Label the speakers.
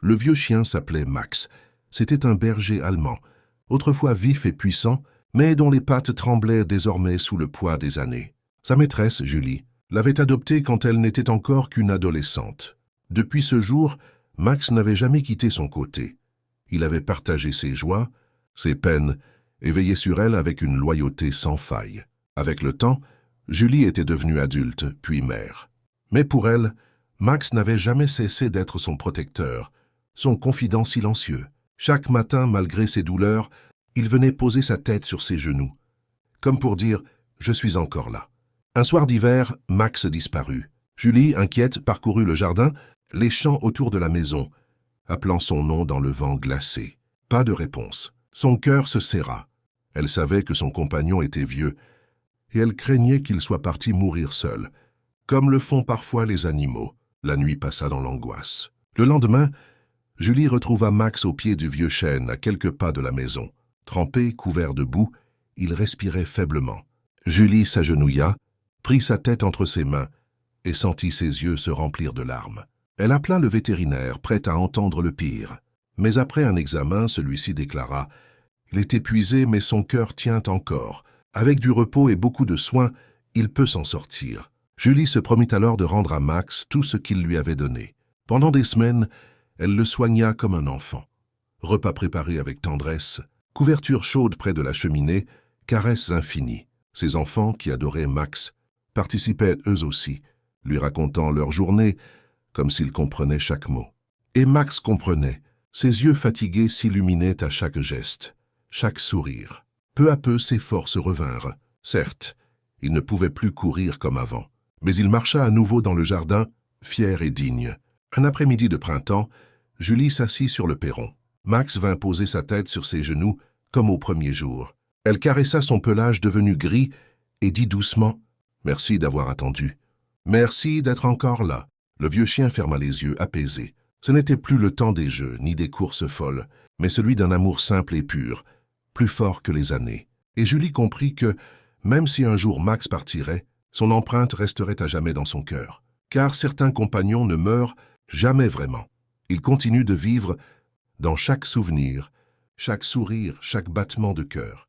Speaker 1: Le vieux chien s'appelait Max. C'était un berger allemand, autrefois vif et puissant, mais dont les pattes tremblaient désormais sous le poids des années. Sa maîtresse, Julie, l'avait adopté quand elle n'était encore qu'une adolescente. Depuis ce jour, Max n'avait jamais quitté son côté. Il avait partagé ses joies, ses peines, et veillé sur elle avec une loyauté sans faille. Avec le temps, Julie était devenue adulte, puis mère. Mais pour elle, Max n'avait jamais cessé d'être son protecteur, son confident silencieux. Chaque matin, malgré ses douleurs, il venait poser sa tête sur ses genoux, comme pour dire « Je suis encore là ». Un soir d'hiver, Max disparut. Julie, inquiète, parcourut le jardin, les champs autour de la maison, appelant son nom dans le vent glacé. Pas de réponse. Son cœur se serra. Elle savait que son compagnon était vieux, et elle craignait qu'il soit parti mourir seul, comme le font parfois les animaux. La nuit passa dans l'angoisse. Le lendemain, Julie retrouva Max au pied du vieux chêne, à quelques pas de la maison. Trempé, couvert de boue, il respirait faiblement. Julie s'agenouilla, prit sa tête entre ses mains et sentit ses yeux se remplir de larmes. Elle appela le vétérinaire, prête à entendre le pire. Mais après un examen, celui-ci déclara « Il est épuisé, mais son cœur tient encore. Avec du repos et beaucoup de soins, il peut s'en sortir. » Julie se promit alors de rendre à Max tout ce qu'il lui avait donné. Pendant des semaines, elle le soigna comme un enfant. Repas préparés avec tendresse, couverture chaude près de la cheminée, caresses infinies. Ses enfants, qui adoraient Max, participaient eux aussi, lui racontant leur journée comme s'ils comprenaient chaque mot. Et Max comprenait. Ses yeux fatigués s'illuminaient à chaque geste, chaque sourire. Peu à peu, ses forces revinrent. Certes, il ne pouvait plus courir comme avant, mais il marcha à nouveau dans le jardin, fier et digne. Un après-midi de printemps, Julie s'assit sur le perron. Max vint poser sa tête sur ses genoux, comme au premier jour. Elle caressa son pelage devenu gris et dit doucement « Merci d'avoir attendu. Merci d'être encore là. » Le vieux chien ferma les yeux, apaisé. Ce n'était plus le temps des jeux, ni des courses folles, mais celui d'un amour simple et pur, plus fort que les années. Et Julie comprit que, même si un jour Max partirait, son empreinte resterait à jamais dans son cœur. Car certains compagnons ne meurent jamais vraiment. Ils continuent de vivre dans chaque souvenir, chaque sourire, chaque battement de cœur.